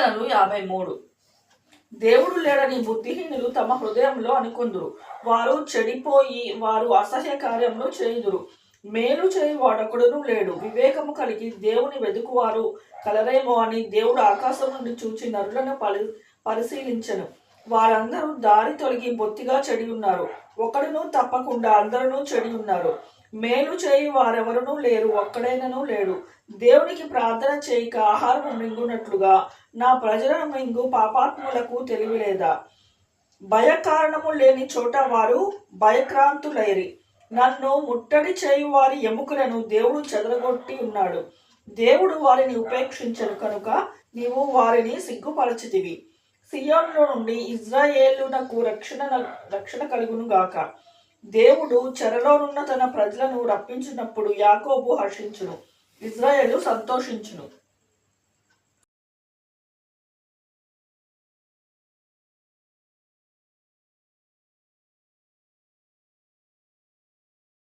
కీర్తనలు 53. దేవుడు లేడని బుద్ధిహీనులు తమ హృదయంలో అనుకుందురు. వారు చెడిపోయి వారు అసహ్య కార్యములు చేయుదురు. మేలు చేయి వాడొకడును లేడు. వివేకము కలిగి దేవుని వెదుకువారు కలరేమో అని దేవుడు ఆకాశం నుండి చూచి నరులను పరిశీలించను. వారందరూ దారి తొలగి బొత్తిగా చెడి ఉన్నారు. ఒకడును తప్పకుండా అందరూ చెడి ఉన్నారు. మేలు చేయి వారెవరూ లేరు, ఒక్కడైనను లేడు. దేవునికి ప్రార్థన చేయక ఆహారము మింగునట్లుగా నా ప్రజలను మింగు పాపాత్ములకు తెలివిలేదా? భయకారణము లేని చోట వారు భయక్రాంతులైరి. నన్ను ముట్టడి చేయు వారి ఎముకలను దేవుడు చెదరగొట్టి ఉన్నాడు. దేవుడు వారిని ఉపేక్షించను కనుక నీవు వారిని సిగ్గుపరచితివి. సియోనులో నుండి ఇజ్రాయేలునకు రక్షణ కలుగును గాక. దేవుడు చెరలోనున్న తన ప్రజలను రప్పించినప్పుడు యాకోబు హర్షించును, ఇజ్రాయేలు సంతోషించును.